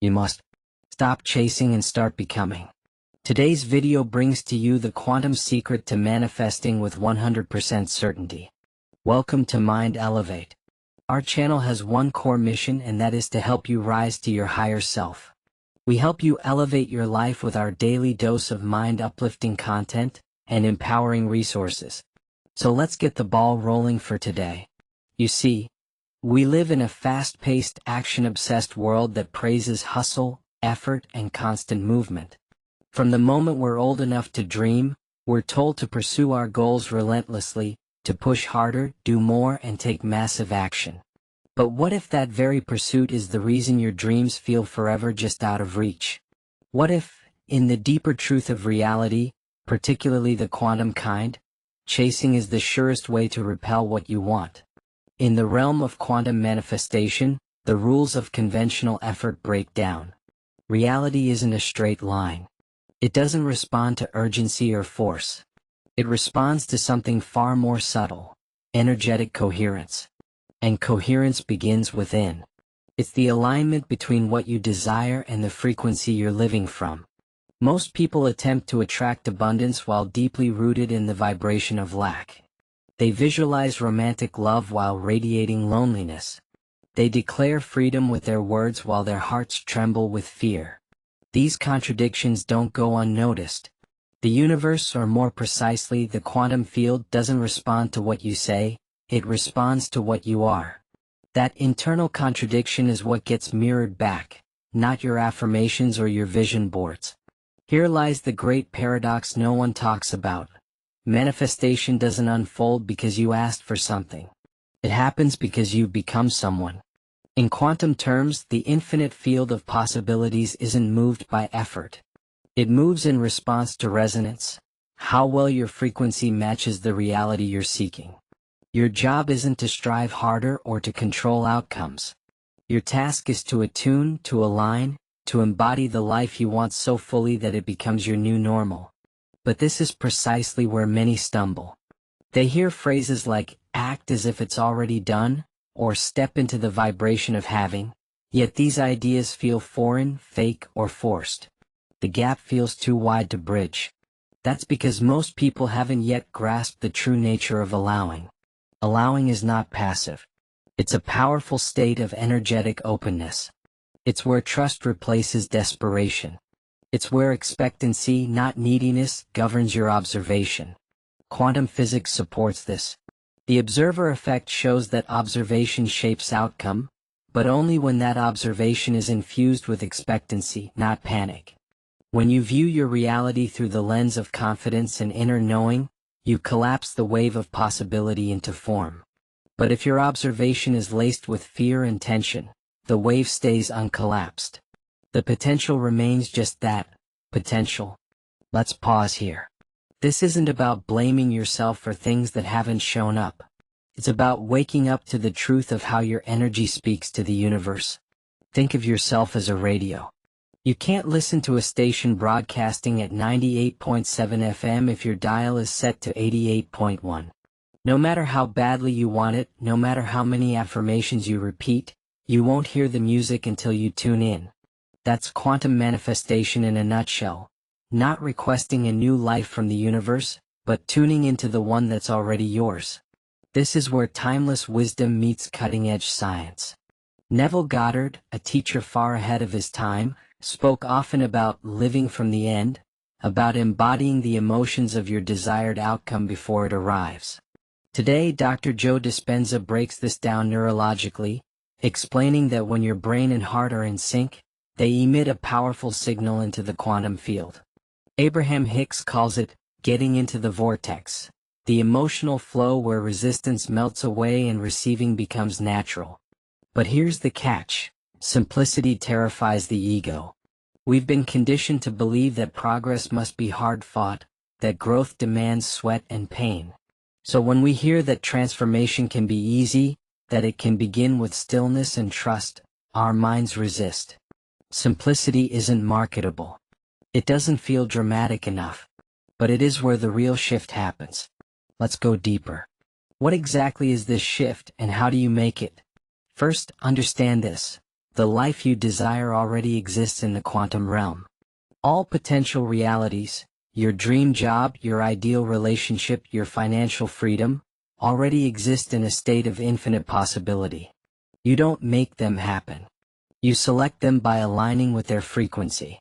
You must stop chasing and start becoming. Today's video brings to you the quantum secret to manifesting with 100% certainty. Welcome to Mind Elevate. Our channel has one core mission, and that is to help you rise to your higher self. We help you elevate your life with our daily dose of mind-uplifting content and empowering resources. So let's get the ball rolling for today. You see, we live in a fast-paced, action-obsessed world that praises hustle, effort, and constant movement. From the moment we're old enough to dream, we're told to pursue our goals relentlessly, to push harder, do more, and take massive action. But what if that very pursuit is the reason your dreams feel forever just out of reach? What if, in the deeper truth of reality, particularly the quantum kind, chasing is the surest way to repel what you want? In the realm of quantum manifestation, the rules of conventional effort break down. Reality isn't a straight line. It doesn't respond to urgency or force. It responds to something far more subtle: energetic coherence. And coherence begins within. It's the alignment between what you desire and the frequency you're living from. Most people attempt to attract abundance while deeply rooted in the vibration of lack. They visualize romantic love while radiating loneliness. They declare freedom with their words while their hearts tremble with fear. These contradictions don't go unnoticed. The universe, or more precisely, the quantum field, doesn't respond to what you say, it responds to what you are. That internal contradiction is what gets mirrored back, not your affirmations or your vision boards. Here lies the great paradox no one talks about. Manifestation doesn't unfold because you asked for something. It happens because you become someone. In quantum terms, the infinite field of possibilities isn't moved by effort. It moves in response to resonance, how well your frequency matches the reality you're seeking. Your job isn't to strive harder or to control outcomes. Your task is to attune, to align, to embody the life you want so fully that it becomes your new normal. But this is precisely where many stumble. They hear phrases like, act as if it's already done, or step into the vibration of having, yet these ideas feel foreign, fake, or forced. The gap feels too wide to bridge. That's because most people haven't yet grasped the true nature of allowing. Allowing is not passive. It's a powerful state of energetic openness. It's where trust replaces desperation. It's where expectancy, not neediness, governs your observation. Quantum physics supports this. The observer effect shows that observation shapes outcome, but only when that observation is infused with expectancy, not panic. When you view your reality through the lens of confidence and inner knowing, you collapse the wave of possibility into form. But if your observation is laced with fear and tension, the wave stays uncollapsed. The potential remains just that, potential. Let's pause here. This isn't about blaming yourself for things that haven't shown up. It's about waking up to the truth of how your energy speaks to the universe. Think of yourself as a radio. You can't listen to a station broadcasting at 98.7 FM if your dial is set to 88.1. No matter how badly you want it, no matter how many affirmations you repeat, you won't hear the music until you tune in. That's quantum manifestation in a nutshell. Not requesting a new life from the universe, but tuning into the one that's already yours. This is where timeless wisdom meets cutting-edge science. Neville Goddard, a teacher far ahead of his time, spoke often about living from the end, about embodying the emotions of your desired outcome before it arrives. Today, Dr. Joe Dispenza breaks this down neurologically, explaining that when your brain and heart are in sync, they emit a powerful signal into the quantum field. Abraham Hicks calls it getting into the vortex, the emotional flow where resistance melts away and receiving becomes natural. But here's the catch: simplicity terrifies the ego. We've been conditioned to believe that progress must be hard-fought, that growth demands sweat and pain. So when we hear that transformation can be easy, that it can begin with stillness and trust, our minds resist. Simplicity isn't marketable. It doesn't feel dramatic enough. But it is where the real shift happens. Let's go deeper. What exactly is this shift, and how do you make it? First, understand this. The life you desire already exists in the quantum realm. All potential realities, your dream job, your ideal relationship, your financial freedom, already exist in a state of infinite possibility. You don't make them happen. You select them by aligning with their frequency.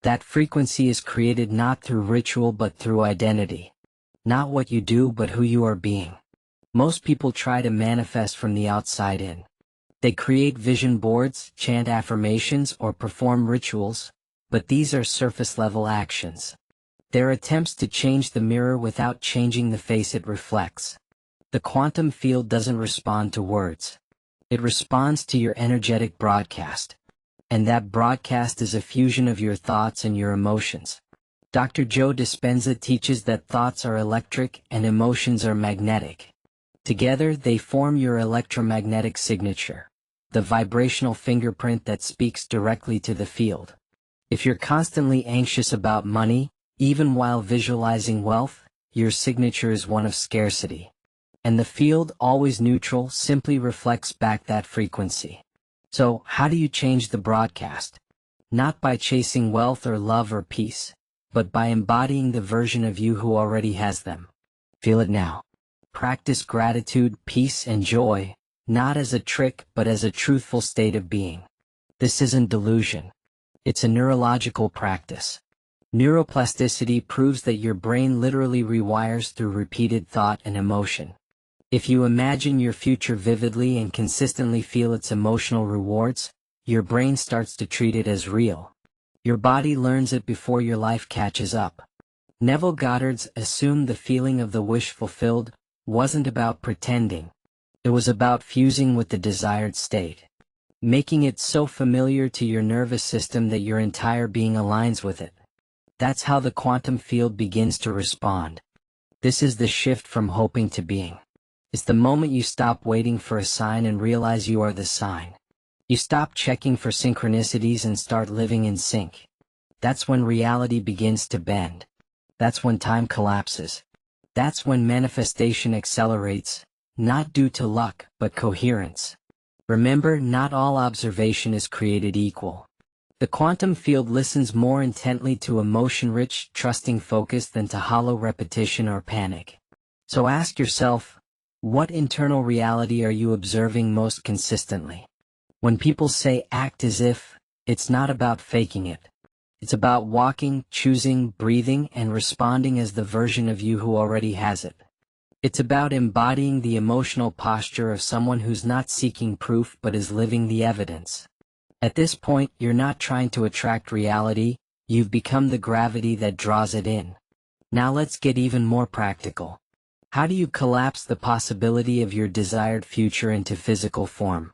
That frequency is created not through ritual but through identity. Not what you do but who you are being. Most people try to manifest from the outside in. They create vision boards, chant affirmations, or perform rituals, but these are surface-level actions. They're attempts to change the mirror without changing the face it reflects. The quantum field doesn't respond to words. It responds to your energetic broadcast. And that broadcast is a fusion of your thoughts and your emotions. Dr. Joe Dispenza teaches that thoughts are electric and emotions are magnetic. Together they form your electromagnetic signature, the vibrational fingerprint that speaks directly to the field. If you're constantly anxious about money, even while visualizing wealth, your signature is one of scarcity. And the field, always neutral, simply reflects back that frequency. So, how do you change the broadcast? Not by chasing wealth or love or peace, but by embodying the version of you who already has them. Feel it now. Practice gratitude, peace, and joy, not as a trick but as a truthful state of being. This isn't delusion. It's a neurological practice. Neuroplasticity proves that your brain literally rewires through repeated thought and emotion. If you imagine your future vividly and consistently feel its emotional rewards, your brain starts to treat it as real. Your body learns it before your life catches up. Neville Goddard's assumed the feeling of the wish fulfilled wasn't about pretending. It was about fusing with the desired state, making it so familiar to your nervous system that your entire being aligns with it. That's how the quantum field begins to respond. This is the shift from hoping to being. It's the moment you stop waiting for a sign and realize you are the sign. You stop checking for synchronicities and start living in sync. That's when reality begins to bend. That's when time collapses. That's when manifestation accelerates, not due to luck, but coherence. Remember, not all observation is created equal. The quantum field listens more intently to emotion-rich, trusting focus than to hollow repetition or panic. So ask yourself, what internal reality are you observing most consistently? When people say act as if, it's not about faking it. It's about walking, choosing, breathing, and responding as the version of you who already has it. It's about embodying the emotional posture of someone who's not seeking proof but is living the evidence. At this point, you're not trying to attract reality, you've become the gravity that draws it in. Now let's get even more practical. How do you collapse the possibility of your desired future into physical form?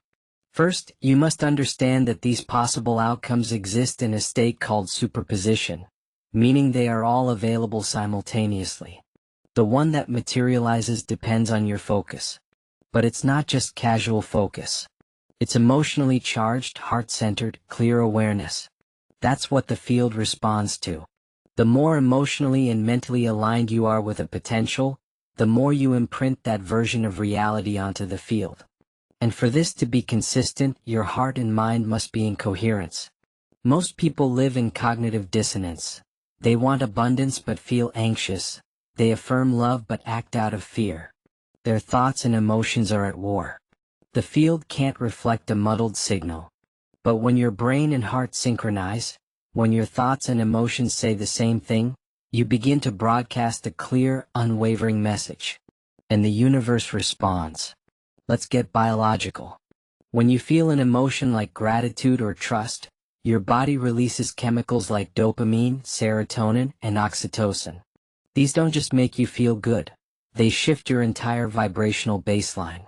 First, you must understand that these possible outcomes exist in a state called superposition, meaning they are all available simultaneously. The one that materializes depends on your focus. But it's not just casual focus. It's emotionally charged, heart-centered, clear awareness. That's what the field responds to. The more emotionally and mentally aligned you are with a potential, the more you imprint that version of reality onto the field. And for this to be consistent, your heart and mind must be in coherence. Most people live in cognitive dissonance. They want abundance but feel anxious. They affirm love but act out of fear. Their thoughts and emotions are at war. The field can't reflect a muddled signal. But when your brain and heart synchronize, when your thoughts and emotions say the same thing, you begin to broadcast a clear, unwavering message. And the universe responds. Let's get biological. When you feel an emotion like gratitude or trust, your body releases chemicals like dopamine, serotonin, and oxytocin. These don't just make you feel good. They shift your entire vibrational baseline.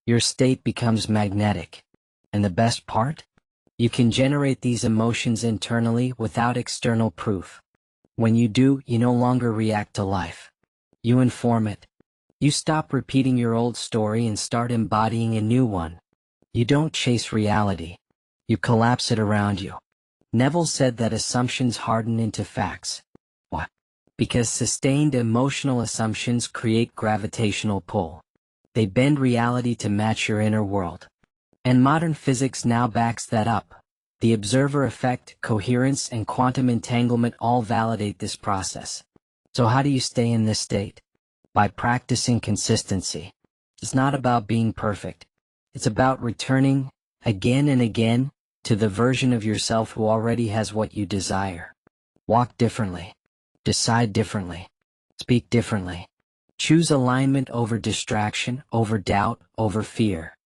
Your state becomes magnetic. And the best part? You can generate these emotions internally without external proof. When you do, you no longer react to life. You inform it. You stop repeating your old story and start embodying a new one. You don't chase reality. You collapse it around you. Neville said that assumptions harden into facts. Why? Because sustained emotional assumptions create gravitational pull. They bend reality to match your inner world. And modern physics now backs that up. The observer effect, coherence, and quantum entanglement all validate this process. So how do you stay in this state? By practicing consistency. It's not about being perfect. It's about returning, again and again, to the version of yourself who already has what you desire. Walk differently. Decide differently. Speak differently. Choose alignment over distraction, over doubt, over fear.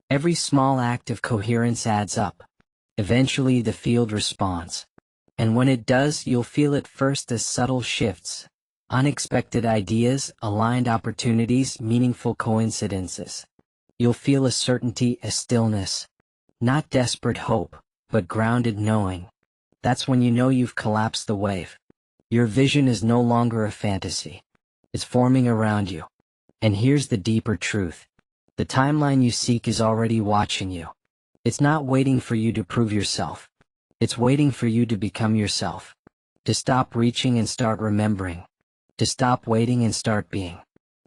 Every small act of coherence adds up. Eventually the field responds. And when it does, you'll feel it first as subtle shifts. Unexpected ideas, aligned opportunities, meaningful coincidences. You'll feel a certainty, a stillness. Not desperate hope, but grounded knowing. That's when you know you've collapsed the wave. Your vision is no longer a fantasy. It's forming around you. And here's the deeper truth. The timeline you seek is already watching you. It's not waiting for you to prove yourself. It's waiting for you to become yourself. To stop reaching and start remembering. To stop waiting and start being.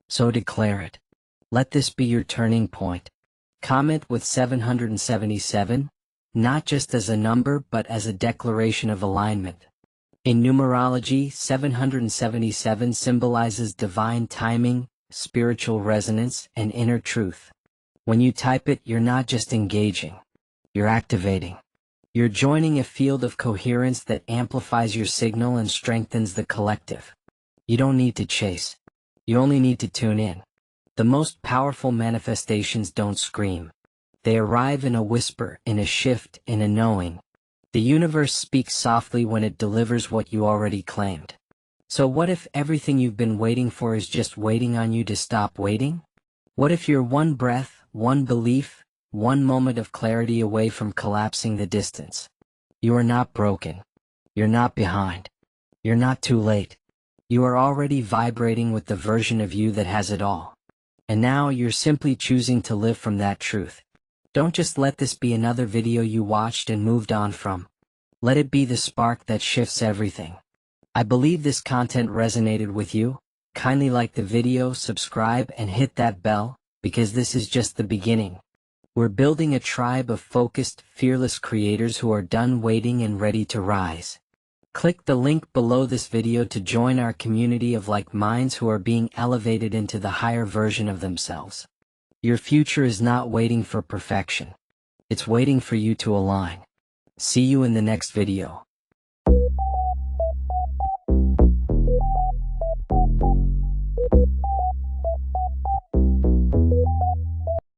So declare it. Let this be your turning point. Comment with 777, not just as a number but as a declaration of alignment. In numerology, 777 symbolizes divine timing, spiritual resonance, and inner truth. When you type it, you're not just engaging. You're activating. You're joining a field of coherence that amplifies your signal and strengthens the collective. You don't need to chase. You only need to tune in. The most powerful manifestations don't scream. They arrive in a whisper, in a shift, in a knowing. The universe speaks softly when it delivers what you already claimed. So what if everything you've been waiting for is just waiting on you to stop waiting? What if you're one breath, one belief, one moment of clarity away from collapsing the distance? You are not broken. You're not behind. You're not too late. You are already vibrating with the version of you that has it all. And now you're simply choosing to live from that truth. Don't just let this be another video you watched and moved on from. Let it be the spark that shifts everything. I believe this content resonated with you. Kindly like the video, subscribe, and hit that bell, because this is just the beginning. We're building a tribe of focused, fearless creators who are done waiting and ready to rise. Click the link below this video to join our community of like minds who are being elevated into the higher version of themselves. Your future is not waiting for perfection. It's waiting for you to align. See you in the next video.